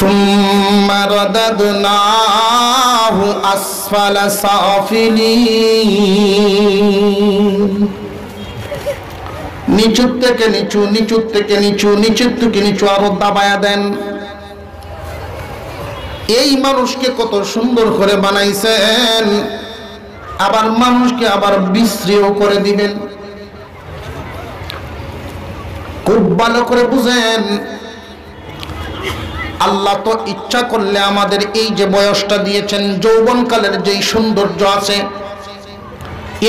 সুম্মা রাদাদনাহু আসফালা সাফিলিন। নিচু থেকে নিচু, নিচু থেকে নিচু, নিচু থেকে নিচু আরো দাবায়া দেন। এই মানুষকে কত সুন্দর করে বানাইছেন, আবার মানুষকে আবার বিশ্রীও করে দিবেন। খুব ভালো করে বুঝেন, আল্লাহ তো ইচ্ছা করলে আমাদের এই যে বয়সটা দিয়েছেন, যৌবনকালের যেই সৌন্দর্য আছে,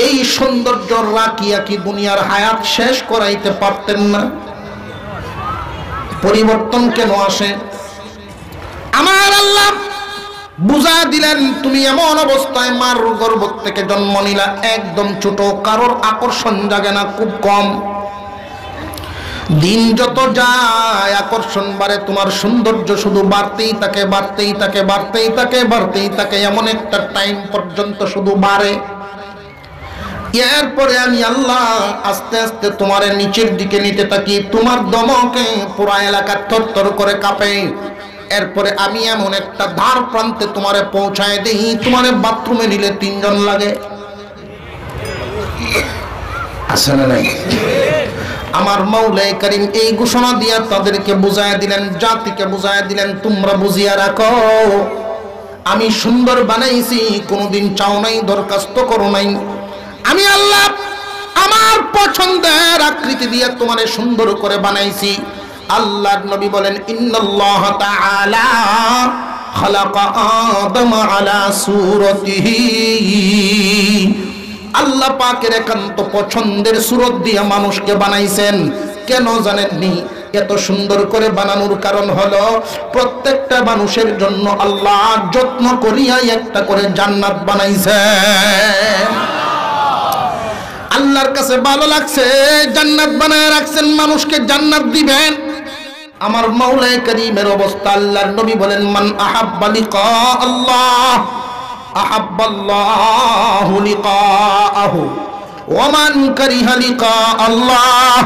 এই সৌন্দর্য রাখিয়া কি দুনিয়ার হায়াত শেষ করাইতে পারতেন না? পরিবর্তন কেন আসে? আমার আল্লাহ বুঝা দিলেন, তুমি এমন অবস্থায় মার গর্ভ থেকে জন্ম নিলা, একদম ছোট, কারোর আকর্ষণ জাগে না, খুব কম। দিন যত যায় আকর্ষণ বাড়ে, তোমার সৌন্দর্য শুধু বাড়তেই থাকে, বাড়তেই থাকে, বাড়তেই থাকে, বাড়তেই থাকে, এমন একটা টাইম পর্যন্ত শুধু বাড়ে। এরপরে আমি আল্লাহ আস্তে আস্তে তোমার নিচের দিকে নিতে থাকি, তোমার দমকে পুরা এলাকা থরথর করে কাঁপে। এরপরে আমি এমন একটা ধার প্রান্তে তোমারে পৌঁছায় দেই, তোমারে বাথরুমে নিলে 3 জন লাগে। আছে না নাই? আমার মাওলাই করিম এই ঘোষণা দিয়া তাদেরকে বুঝায় দিলেন, জাতিকে বুঝায় দিলেন, তোমরা বুঝিয়া রাখো, আমি সুন্দর বানাইছি, কোনোদিন চাও নাই, দরখাস্ত করো নাই। আমি আল্লাহ আমার পছন্দের আকৃতি দিয়ে তোমারে সুন্দর করে বানাইছি। আল্লাহর নবী বলেন, ইন্নাল্লাহ তাআলা খালাকা আদম আলা সূরাতিহি। আল্লাহ পাকের একান্ত পছন্দের সুরত দিয়ে মানুষকে বানাইছেন। কেন জানেননি? এত সুন্দর করে বানানোর কারণ হলো, প্রত্যেকটা মানুষের জন্য আল্লাহ যত্ন করিয়া একটা করে জান্নাত বানাইছেন। আল্লাহর কাছে ভালো লাগছে, জান্নাত বানায় রাখছেন, মানুষকে জান্নাত দিবেন। আমার মাওলাই করিমের অবস্থা, আল্লাহর নবী বলেন, মান আহাব্বা লিকা আল্লাহ আহাব্বাল্লাহু লিকাআহু ওয়া মান কারিহা লিকা আল্লাহ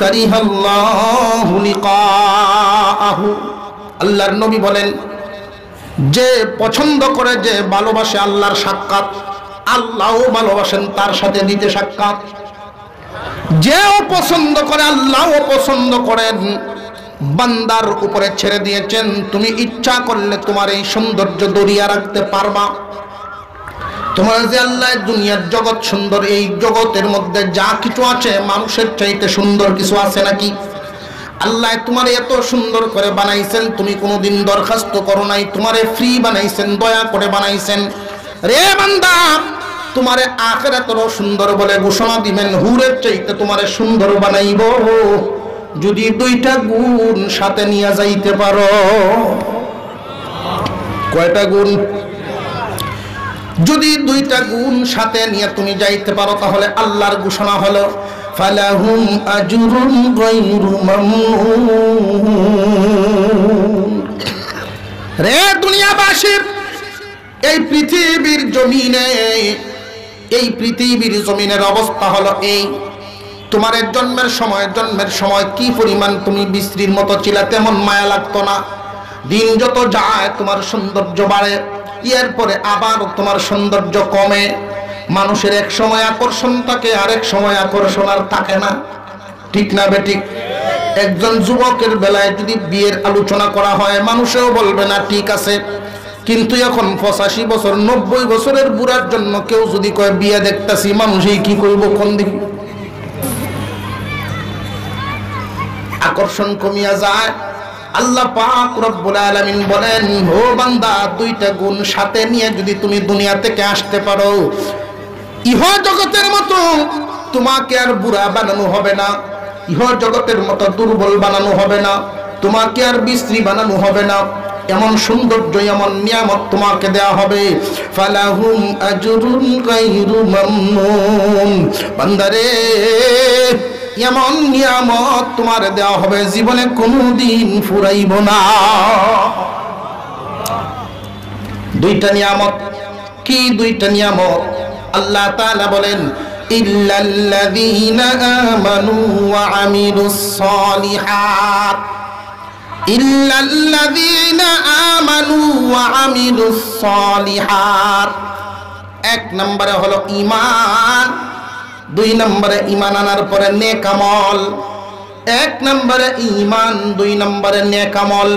কারিহাল্লাহু লিকাআহু। আল্লাহর নবী বলেন, যে পছন্দ করে, যে ভালোবাসে আল্লাহর সাক্ষাৎ, আল্লাহও ভালোবাসেন তার সাথে দিতে সাক্ষাৎ। যেও পছন্দ করে, আল্লাহও পছন্দ করেন। বান্দার উপরে ছেড়ে দিয়েছেন, তুমি ইচ্ছা করলে তোমার এই সৌন্দর্য দরিয়া রাখতে পারবা। তোমার যে আল্লাহ দুনিয়ার জগৎ সুন্দর, এই জগতের মধ্যে যা কিছু আছে মানুষের চাইতে সুন্দর কিছু আছে নাকি? আল্লাহ তোমার এত সুন্দর করে বানাইছেন, তুমি কোনোদিন দরখাস্ত করো নাই, তোমারে ফ্রি বানাইছেন, দয়া করে বানাইছেন। রে বান্দা, তোমারে আখিরাতেরও সুন্দর বলে ঘোষণা দিবেন, হুরের চাইতে তোমারে সুন্দর বানাইব যদি 2টা গুণ সাথে নিয়ে যাইতে পারো। কয়টা গুণ? যদি 2টা গুণ সাথে নিয়ে তুমি যাইতে পারো, তাহলে আল্লাহর ঘোষণা হলো, ফালাহুম আজরুন গায়রু মামনুন। রে দুনিয়াবাসী, এই পৃথিবীর জমিনে, এই পৃথিবীর জমিনের অবস্থা হলো এই, তোমার জন্মের সময় কি পরিমাণ তুমি বিশ্রীর মতো ছিলা, তেমন মায়া লাগতো না। দিন যত যায় তোমার সৌন্দর্য বাড়ে, এরপরে আবার তোমার সৌন্দর্য কমে। মানুষের এক সময় আকর্ষণ থাকে, আরেক সময় আকর্ষণ আর থাকে না, ঠিক না বেঠিক? একজন যুবকের বেলায় যদি বিয়ের আলোচনা করা হয়, মানুষেও বলবে না ঠিক আছে, কিন্তু এখন 85 বছর 90 বছরের বুড়ার জন্য কেউ যদি কয় বিয়ে দেখতাছি, মানুষই কি করবো, কোন দিকে? আকর্ষণ কমিয়া যায়। আল্লাহ পাক রব্বুল আলামিন বলেন, ও বান্দা, 2টা গুণ সাথে নিয়ে যদি তুমি দুনিয়া থেকে আসতে পারো, ইহ জগতের মতো তোমাকে আর বুড়া বানানো হবে না, ইহ জগতের মতো দুর্বল বানানো হবে না, তোমাকে আর বিশ্রী বানানো হবে না। এমন সৌন্দর্য, এমন নিয়ামত তোমাকে দেয়া হবে। ফালাহুম আজরুন গায়রু মামনুন। বান্দারে, এমন নিয়ামত তোমার দেওয়া হবে, জীবনে কোনোদিন ফুরাইব না। 2টা নিয়ামত। কি 2টা নিয়ামত? আল্লাহ তাআলা বলেন, ইল্লাল্লাযীনা আমানু ওয়া আমিলুস সালিহাত। ইল্লাল্লাযীনা আমানু ওয়া আমিলুস সালিহাত। এক নম্বরে হলো ঈমান, দুই নম্বরে ঈমান আনার পরে নেক আমল। এক নম্বরে ঈমান, দুই নম্বরে নেক আমল।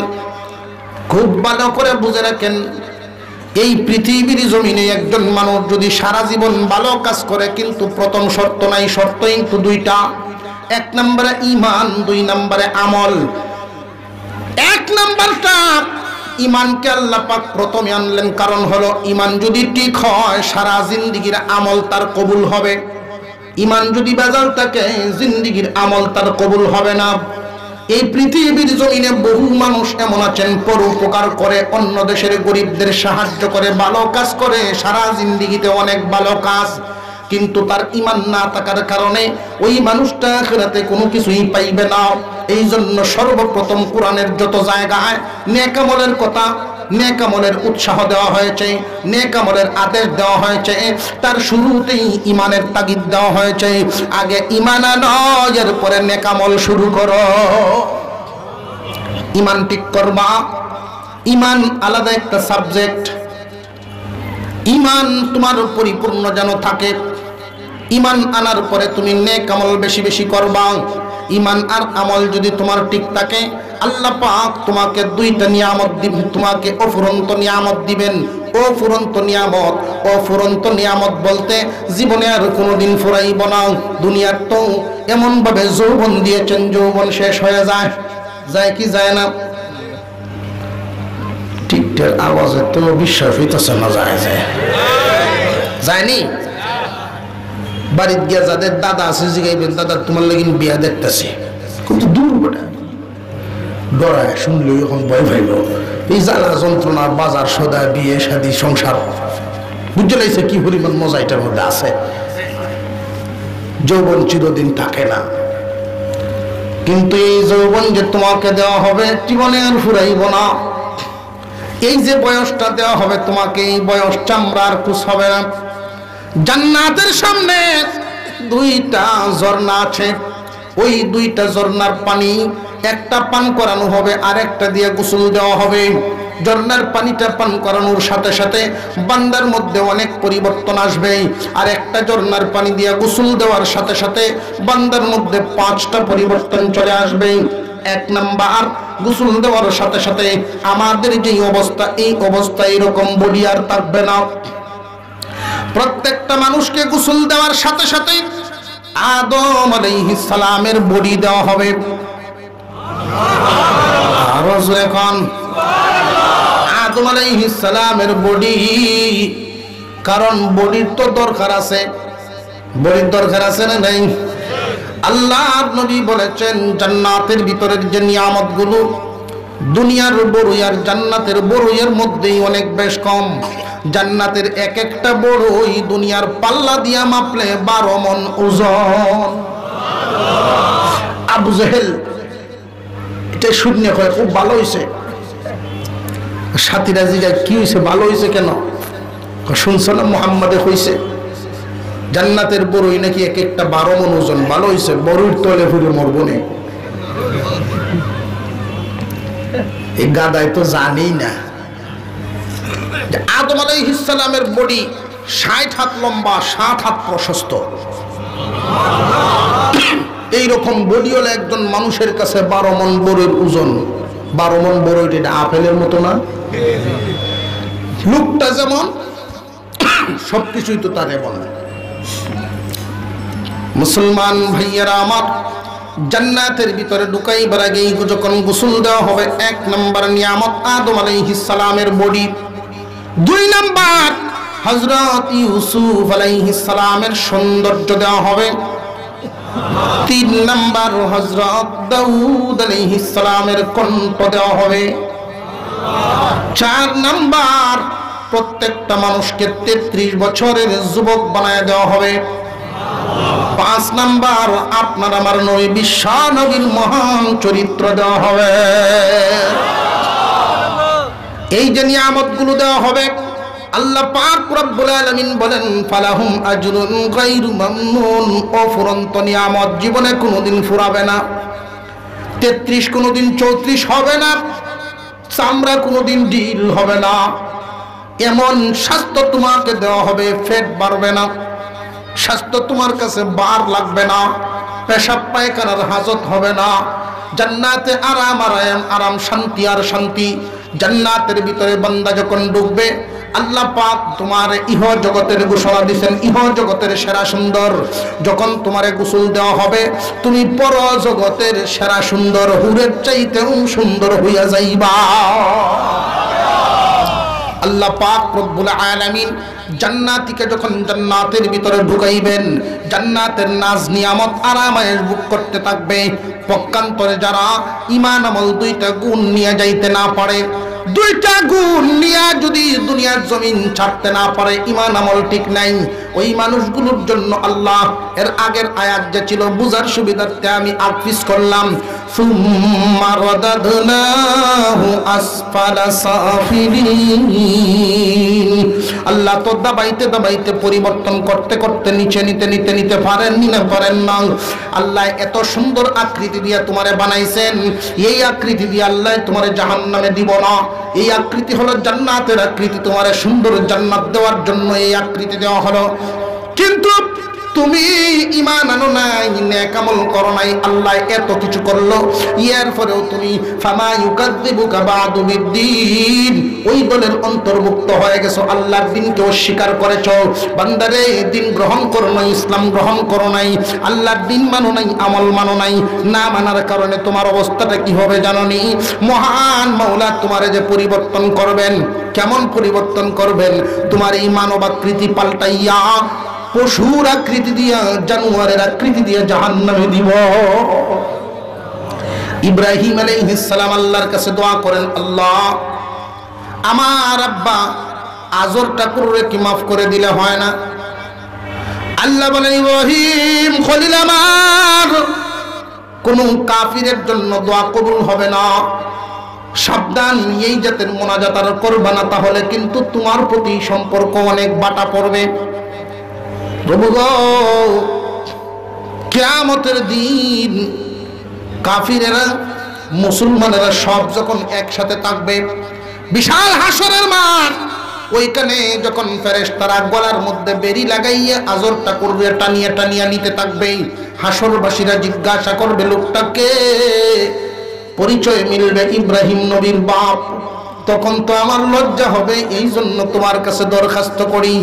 খুব ভালো করে বুঝে রাখেন, এই পৃথিবীর জমিনে একজন মানুষ যদি সারা জীবন ভালো কাজ করে, কিন্তু প্রথম শর্ত নাই, শর্ত কিন্তু দুইটা। এক নম্বরে ঈমান, দুই নম্বরে আমল। এক নম্বরটা ঈমানকে আল্লাহ পাক প্রথমে আনলেন, কারণ হলো ঈমান যদি ঠিক হয় সারা জিন্দেগীর আমল তার কবুল হবে। ঈমান যদি বেজাল থাকে জিন্দেগীর আমল তার কবুল হবে না। এই পৃথিবীর জমিনে বহু মানুষ এমন আছেন, পরোপকার করে, অন্য দেশের গরিবদের সাহায্য করে, ভালো কাজ করে, সারা জিন্দেগীতে অনেক ভালো কাজ, কিন্তু তার ঈমান না থাকার কারণে ওই মানুষটা আখিরাতে কোনো কিছুই পাইবে না। এই জন্য সর্বপ্রথম কোরআনের যত জায়গায় নেক আমলের কথা, নেক আমলের উৎসাহ দেওয়া হয়েছে, নেক আমলের আদেশ দেওয়া হয়েছে, তার শুরুতেই ঈমানের তাগিদ দেওয়া হয়েছে। আগে ঈমান আনো, এরপরে নেক আমল শুরু করো। ঈমান ঠিক করবা। ঈমান আলাদা একটা সাবজেক্ট। ঈমান তোমার পরিপূর্ণ যেন থাকে। ঈমান আনার পরে তুমি নেক আমল বেশি বেশি করবা। ঈমান আর আমল যদি তোমার ঠিক থাকে, আল্লাহ পাক তোমাকে দুইটা নিয়ামত দিবেন, তোমাকে অফুরন্ত নিয়ামত দিবেন। অফুরন্ত নিয়ামত, অফুরন্ত নিয়ামত বলতে জীবনে আর কোনোদিন ফুরাইব না। দুনিয়ার তো এমন ভাবে যৌবন দিয়েছেন, যৌবন শেষ হয়ে যায়, যায় কি যায় না? ঠিকঠাক আওয়াজে তো বিশ্বাস হইতেছে না, যায় যায় যায়নি। বাড়িতে গিয়া যাদের দাদা আছে জিগাইবেন, দাদা তোমার লাগিন বিয়া দেখতেছে, কিন্তু দূর বেটা ডরায়, শুনলেও এখন ভয় পাইল। এই জ্বালা যন্ত্রণা, বাজার সদা, বিয়ে শাদী, সংসার, বুঝতে লাগছে কি পরিমাণ মজা এটার মধ্যে আছে। যৌবন চিরদিন থাকে না, কিন্তু এই যৌবন যে তোমাকে দেওয়া হবে জীবনে আর ফুরাইব না। এই যে বয়সটা দেওয়া হবে তোমাকে, এই বয়স চামড়ার কুছ হবে না। জান্নাতের সামনে দুইটা ঝর্ণা আছে, ওই দুইটা ঝর্ণার পানি একটা পান করানো হবে, আর একটা দিয়ে গোসল দেওয়া হবে। ঝর্ণার পানিটা পান করানোর সাথে সাথে বান্দার মধ্যে অনেক পরিবর্তন আসবে, আর একটা ঝর্ণার পানি দিয়ে গোসল দেওয়ার সাথে সাথে বান্দার মধ্যে 5টা পরিবর্তন চলে আসবে। এক নাম্বার, গোসল দেওয়ার সাথে সাথে আমাদের যে অবস্থা, এই অবস্থা এরকম বডি আর থাকবে না। প্রত্যেকটা মানুষকে গোসল দেওয়ার সাথে সাথে আদম আলাইহিস সালামের বডি দেওয়া হবে। আরো জোরে কোন আদম আলাইহিস সালামের বডি, কারণ বডির তো দরকার আছে। বডির দরকার আছে না নাই? আল্লাহর নবী বলেছেন, জান্নাতের ভিতরের যে নিয়ামতগুলো, দুনিয়ার বড়ই আর জান্নাতের বড়ইয়ের মধ্যেই অনেক বেশ কম। জান্নাতের এক একটা বড়ই দুনিয়ার পাল্লা দিয়া মাপলে 12 মণ ওজন। আবু জেহেল এটা শূন্য হয়, খুব ভালো হয়েছে। সাথীরা জিজ্ঞাসা, কি হয়েছে, ভালো হয়েছে কেন? শুনছ না মুহাম্মাদে হয়েছে জান্নাতের বড়ই নাকি এক একটা 12 মণ ওজন। ভালো হয়েছে, বড়ইর তলে ফুরে মরব না। এই গাদায় তো জানেই না যে আদম আলাইহিস সালামের বডি 60 হাত লম্বা, 7 হাত প্রশস্ত। এইরকম বডি হলে একজন মানুষের কাছে 12 মণ বড়ইর ওজন। 12 মণ বড়ই, এটা আপেলের মতো না? লোকটা যেমন, সবকিছুই তো তার এমন। মুসলমান ভাইয়েরা আমার, জান্নাতের ভিতরে ঢুকাইবার আগেই যখন গোসল দেওয়া হবে, 1 নম্বর নিয়ামত আদম আলাইহিস সালামের বডি। 2 নম্বর হযরত ইউসুফ আলাইহিস সালামের সৌন্দর্য দেওয়া হবে। 3 নম্বর হযরত দাউদ আলাইহিস সালামের কণ্ঠ দেওয়া হবে। 4 নম্বর প্রত্যেকটা মানুষকে 33 বছরের যুবক বানায় দেওয়া হবে। 5 নম্বর আপনার আমার নবী বিশ্ব নবীর মহান চরিত্র দেওয়া হবে। এই যে নিয়ামতগুলো দেওয়া হবে, আল্লাহ পাক রব্বুল আলামিন বলেন, ফালাহুম আজরুন গায়রু মামনুন। অফুরন্ত নিয়ামত, জীবনে কোনোদিন ফুরাবে না। 33 কোনোদিন 34 হবে না, চামড়া কোনোদিন ঢিল হবে না, এমন স্বাস্থ্য তোমাকে দেওয়া হবে, ফ্যাট বাড়বে না, স্বাস্থ্য তোমার কাছে বার লাগবে না, পেশাব পায়খানার হাজত হবে না। জান্নাতে আরাম আরাম আরাম, শান্তি আর শান্তি। জান্নাতের ভিতরে বান্দা যখন ঢুকবে, আল্লাহ পাক তোমার ইহ জগতের ঘোষণা দিয়েছেন, ইহ জগতের সেরা সুন্দর। যখন তোমারে গোসল দেওয়া হবে, তুমি পর জগতের সেরা সুন্দর, হুরের চাইতেও সুন্দর হইয়া যাইবা। আল্লাহ পাক রব্বুল আলামিন জান্নাতীকে যখন জান্নাতের ভিতরে ঢুকাইবেন, জান্নাতের নাজ নিয়ামত আরামায়েশ ভোগ করতে থাকবে। পক্ষান্তরে যারা ঈমান আমল দুইটা গুণ নিয়ে যাইতে না পারে, দুইটা গুণ নিয়ে যদি দুনিয়ার জমিন ছাড়তে না পারে, ঈমান আমল ঠিক নাই, ওই মানুষগুলোর জন্য আল্লাহ এর আগের আয়াত যে ছিল বুঝার সুবিধার্থে আমি আপিস করলাম, সুম্মা রাদাদনাহু আসফালা সাফিলিন। আল্লাহ তো দাবাইতে দাবাইতে পরিবর্তন করতে করতে নিচে নিতে পারেন না। আল্লাহ এত সুন্দর আকৃতি দিয়ে তোমারে বানাইছেন, এই আকৃতি দিয়ে আল্লাহ তোমারে জাহান্নামে দিব না। এই আকৃতি হলো জান্নাতের আকৃতি, তোমারে সুন্দর জান্নাত দেওয়ার জন্য এই আকৃতি দেওয়া হলো। কিন্তু তুমি ঈমান আনো নাই, নেক আমল করো নাই, আল্লাহ এত কিছু করলো, এর পরেও তুমি ফামা ইউকাযযিবুকা বা'দু বিদ্দীন, ওই দলের অন্তর্ভুক্ত হয়ে গেছো, আল্লাহর দিনকে অস্বীকার করেছো। বান্দারে, দিন গ্রহণ করো নাই, ইসলাম গ্রহণ করো নাই, আল্লাহর দিন মানো নাই, আমল মানো নাই, না মানার কারণে তোমার অবস্থাটা কি হবে জানো নি? মহান মাওলা তোমারে যে পরিবর্তন করবেন, কেমন পরিবর্তন করবেন? তোমার এই মানবাকৃতি পাল্টাইয়া পশুর আকৃতি দিয়া, জানোয়ারের আকৃতি দিয়া জাহান্নামে দিব। ইব্রাহিম আলাইহিস সালাম আল্লাহর কাছে দোয়া করেন, আল্লাহ আমার আব্বা আজর ঠাকুররে কি মাফ করে দিলে হয় না? আল্লাহ বলেন, ইব্রাহিম খলিল আমার, কোন কাফিরের জন্য দোয়া কবুল হবে না, সাবধান, এই জাতের মোনাজাত আর করবা না, তাহলে কিন্তু তোমার প্রতি সম্পর্ক অনেক বাটা পড়বে। প্রভু গো, কিয়ামতের দিন কাফিরেরা মুসলমানেরা সব যখন একসাথে থাকবে, বিশাল হাসরের মাঠ, ওইখানে যখন ফেরেশতারা গলার মধ্যে বেরি লাগাইয়া আজরটা করবে, টানিয়া টানিয়া নিতে থাকবে, হাসরবাসীরা জিজ্ঞাসা করবে লোকটাকে, পরিচয় মিলবে ইব্রাহিম নবীর বাপ। তখন তো আমার লজ্জা হবে, এই জন্য তোমার কাছে দরখাস্ত করি।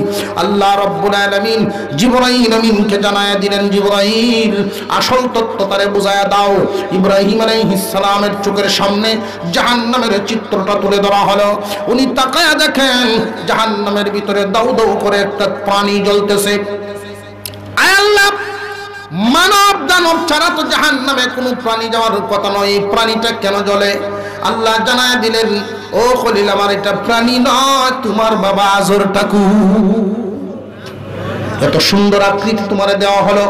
আল্লাহ রাব্বুল আলামিন জিবরাইল আমিনকে জানায়া দিলেন, জিবরাইল আসল তত্ত্ব তারে বুঝায়া দাও। ইব্রাহিম আলাইহিস সালামের চোখের সামনে জাহান্নামের চিত্রটা তুলে ধরা হলো। উনি তাকায়া দেখেন জাহান্নামের ভিতরে দাউ দাউ করে একটা পানি জ্বলতেছে। আয় আল্লাহ, মানব দানব ছাড়া তো জাহান্নামে কোনো প্রাণী যাওয়ার কথা নয়, এই প্রাণীটা কেন জ্বলে? আল্লাহ জানায়া দিলেন, ও খলিল আমার, এটা প্রাণী নয়, তোমার বাবা আজর ঠাকুর। এত সুন্দর আকৃতি তোমারে দেওয়া হলো,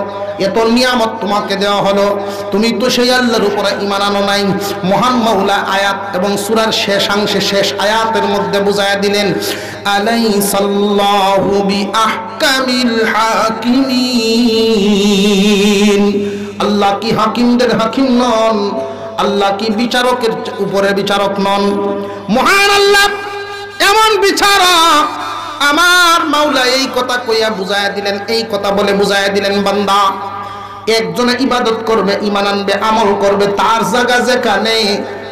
এত নিয়ামত তোমাকে দেওয়া হলো, তুমি তো সেই আল্লাহর উপরে ঈমান আনো নাই। মহান মাওলা আয়াত এবং সূরার শেষাংশে শেষ আয়াতের মধ্যে বুঝায়া দিলেন, আলাইসাল্লাহু বিআহকামিল হাকিমিন। আল্লাহ কি হাকিমদের হাকিম নন? আল্লাহ কি বিচারকের উপরে বিচারক নন? মহান আল্লাহ এমন বিচারক। আমার মাওলা এই কথা কইয়া বুঝায়া দিলেন, এই কথা বলে বুঝায়া দিলেন, বান্দা একজনে ইবাদত করবে, ঈমান আনবে, আমল করবে, তার জায়গা যেখানে,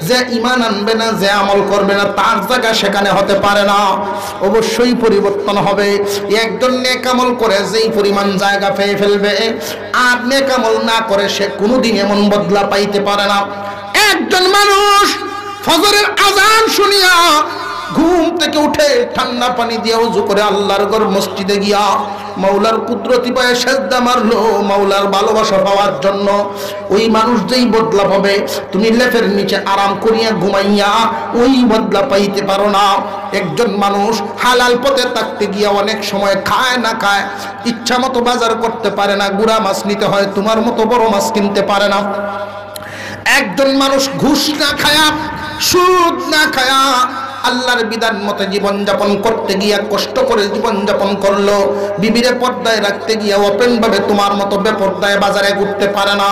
যে ঈমান আনবে না, যে আমল করবে না, তার জায়গা সেখানে হতে পারে না, অবশ্যই পরিবর্তন হবে। একজন নেক আমল করে যেই পরিমাণ জায়গা পেয়ে ফেলবে, আর নেক আমল না করে সে কোনোদিন এমন বদলা পাইতে পারে না। একজন মানুষ ফজরের আজান শুনিয়া ঘুম থেকে উঠে ঠান্ডা পানি দিয়ে ওযু করে আল্লাহর ঘর মসজিদে গিয়া মাওলার কুদরতি পায়ে সেজদা মারলো মাওলার ভালোবাসা পাওয়ার জন্য, ওই মানুষ যেই বদলা পাবে, তুমি লেফের নিচে আরাম করিয়া ঘুমাইয়া ওই বদলা পাইতে পারো না। একজন মানুষ হালাল পথে থাকতে গিয়া অনেক সময় খায় না খায়, ইচ্ছা মতো বাজার করতে পারে না, গুড়া মাছ নিতে হয়, তোমার মতো বড় মাছ কিনতে পারে না। একজন মানুষ ঘুষ না খায়া, সুদ না খায়া, আল্লাহর বিধান মতে জীবন যাপন করতে গিয়া কষ্ট করে জীবন যাপন করলো, বিবিরে পর্দায় রাখতে গিয়া ওপেন ভাবে তোমার মতো বেপর্দায় বাজারে ঘুরতে পারে না,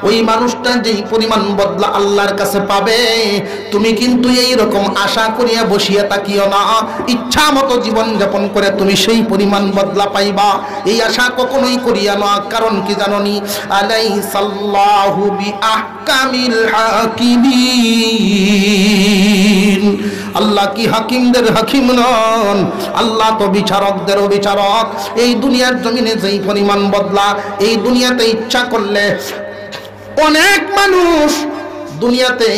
ওই মানুষটা যেই পরিমাণ বদলা আল্লাহর কাছে পাবে, তুমি কিন্তু এই রকম আশা করিয়া বসিয়া তাকিও না। ইচ্ছা মতো জীবন যাপন করে তুমি সেই পরিমাণ বদলা পাইবা, এই আশা কখনোই করিয়া না। কারণ কি জাননি? আলাইসাল্লাহু বিআহকামিল হাকিমিন। আল্লাহ কি হাকিমদের হাকিম নন? আল্লাহ তো বিচারকদেরও বিচারক। এই দুনিয়ার জমিনে যেই পরিমাণ বদলা, এই দুনিয়াতে ইচ্ছা করলে অনেক মানুষ দুনিয়াতে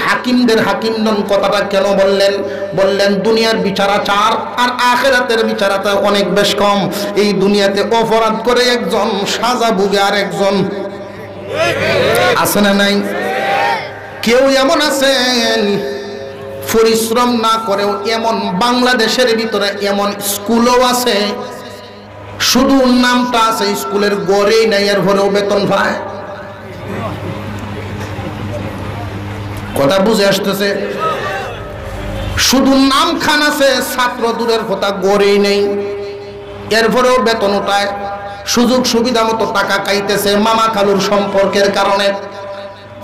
হাকিমদের হাকিম নন কথাটা কেন বললেন? বললেন দুনিয়ার বিচারাচার আর আখিরাতের বিচারাচার অনেক বেশ কম। এই দুনিয়াতে অপরাধ করে একজন, সাজা ভুগে আর একজন আছে না নাই? কেউ এমন আছেন পরিশ্রম না করেও, এমন বাংলাদেশের ভিতরে এমন স্কুলও আছে শুধু নামটা আছে, স্কুলের গড়েই নাই, এর ভরেও বেতন পায়। কথা বুঝে আসতেছে? শুধু নাম খান আছে, ছাত্র দূরের কথা, গড়েই নেই, এরপরেও বেতন উঠায়, সুযোগ সুবিধা মতো টাকা খাইতেছে মামা খালুর সম্পর্কের কারণে,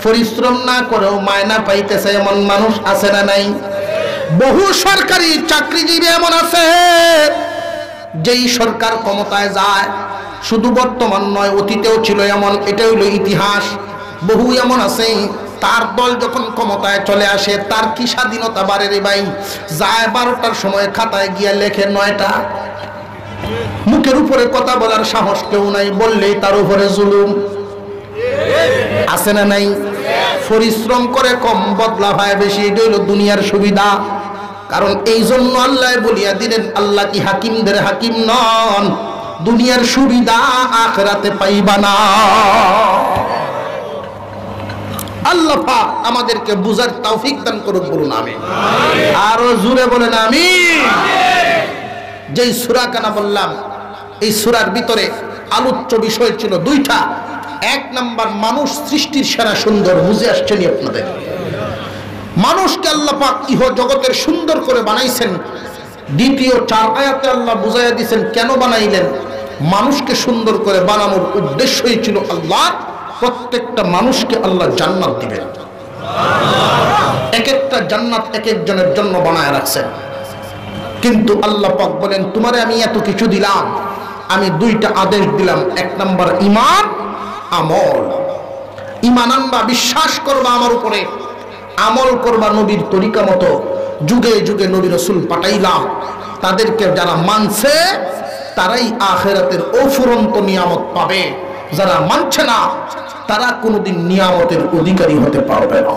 পরিশ্রম না করেও মায়না পাইতেছে। এমন মানুষ আছে না নাই? বহু সরকারি চাকরিজীবী এমন আছে, যেই সরকার ক্ষমতায় যায়, শুধু বর্তমান নয় অতীতেও ছিল এমন, এটা হইল ইতিহাস। বহু এমন আছে তার দল যখন ক্ষমতায় চলে আসে, তার কি স্বাধীনতা বাড়ে রে ভাই? যায় 12টার সময় খাতায় গিয়া লেখে 9টা। মুখের উপরে কথা বলার সাহস কেউ নাই, বললেই তার উপরে জুলুম। আছে না নাই? পরিশ্রম করে কম, বদলা হয় বেশি, এটা হইল দুনিয়ার সুবিধা। কারণ এই জন্য আল্লাহ বলিয়া দিলেন, আল্লাহ কি হাকিমদের হাকিম নন? দুনিয়ার সুবিধা আখিরাতে পাইবা না। আল্লাহ পাক আমাদেরকে বুঝার তৌফিক দান করুক, বলুন আমিন। আরো জোরে বলেন আমিন। যেই সূরা কানা বললাম, এই সূরার ভিতরে আলোচ্য বিষয় ছিল 2টা। 1 নাম্বার, মানুষ সৃষ্টির সেরা সুন্দর। বুঝে আসছেন আপনাদের? মানুষকে আল্লাহ পাক ইহ জগতের সুন্দর করে বানাইছেন। দ্বিতীয় 4 আয়াতে আল্লাহ বুঝাইয়া দিয়েছেন কেন বানাইলেন। মানুষকে সুন্দর করে বানানোর উদ্দেশ্যই ছিল আল্লাহ প্রত্যেকটা মানুষকে আল্লাহ জান্নাত দিবেন। এক একটা জান্নাত এক একজনের জন্য বানায় রাখছেন। কিন্তু আল্লাহ পাক বলেন, তোমারে আমি এত কিছু দিলাম, আমি 2টা আদেশ দিলাম। 1 নাম্বার ঈমান, আমল। ঈমান আনবা, বিশ্বাস করবা আমার উপরে, আমল করবা নবীর তরিকা মতো। যুগে যুগে নবী রাসূল পাঠাইলাম, তাদেরকে যারা মানছে তারাই আখিরাতের অফুরন্ত নিয়ামত পাবে, যারা মানছে না তারা কোনোদিন নিয়ামতের অধিকারী হতে পারবে না।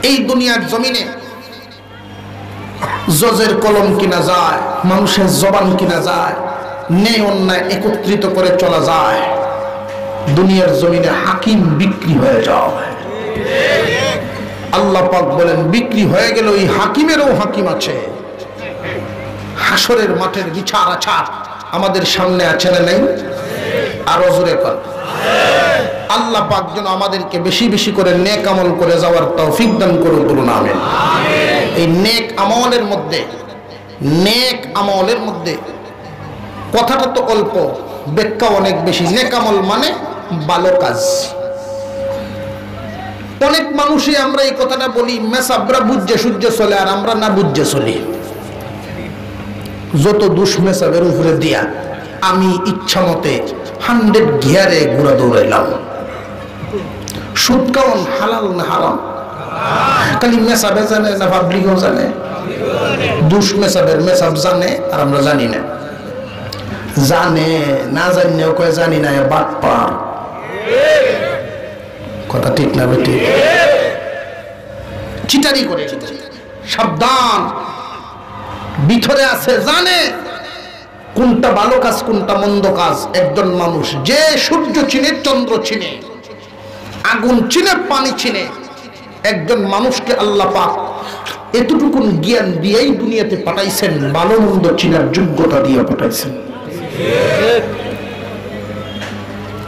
এই দুনিয়ার জমিনে জজের কলম কিনা যায়, মানুষের জবান কিনা যায়, ন্যায় অন্যায় একত্রিত করে চলা যায়। দুনিয়ার জমিনে হাকিম বিক্রি হয়ে যায়। আল্লাহ পাক বলেন, বিক্রি হয়ে গেল ওই হাকিমেরও হাকিম আছে। হাসরের মাঠের বিচার আচার আমাদের সামনে আছে না নেই? আরো জোরে কর। আল্লাহ পাক যেন আমাদেরকে বেশি বেশি করে নেক আমল করে যাওয়ার তৌফিক দান করুন, বলুন আমিন। এই নেক আমলের মধ্যে কথাটা তো অল্প, ব্যাখ্যা অনেক বেশি। নেক আমল মানে ভালো কাজ। অনেক মানুষই আমরা এই কথাটা বলি, মেসাবরা বুঝে সূর্য চলে আর আমরা না বুঝে চলি। যত দুষ মেসাবের উপরে দিয়া আমি ইচ্ছা মতে 100 গিয়ারে ঘুরা দৌড়াইলাম। সুদ কাউন হালাল না হারাম? খালি মেসাবে জানে না পাবলিকও জানে? দুষ মেসাবের মেসাব জানে আর আমরা জানি না। জানে না জানিও কয় জানি না, বাটপার। কথা ঠিক না বেটি? চিটারি করে। সাবধান, ভিতরে আছে, জানে কোনটা ভালো কাজ কোনটা মন্দ কাজ। একজন মানুষ যে সূর্য চিনে, চন্দ্র চিনে, আগুন চিনে, পানি চিনে, একজন মানুষকে আল্লাহ পাক এতটুকু জ্ঞান দিয়েই দুনিয়াতে পাঠাইছেন, ভালো মন্দ চিনার যোগ্যতা দিয়ে পাঠাইছেন।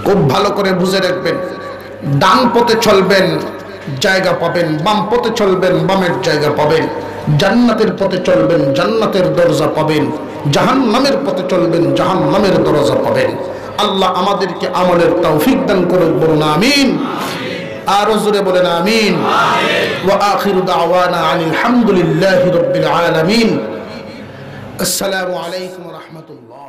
খুব ভালো করে বুঝে রাখবেন, ডান পথে চলবেন জায়গা পাবেন, বাম পথে চলবেন বামের জায়গা পাবেন, জান্নাতের পথে চলবেন জান্নাতের দরজা পাবেন, জাহান্নামের পথে চলবেন জাহান্নামের দরজা পাবেন। আল্লাহ আমাদেরকে আমলের তৌফিক দান করুন, বলুন আমিন। আর জোরে বলেন আমিন। ওয়া আখিরু দাওয়ানা আনিল হামদুলিল্লাহি রাব্বিল আলামিন। আসসালামু আলাইকুম ওয়া রাহমাতুল্লাহ।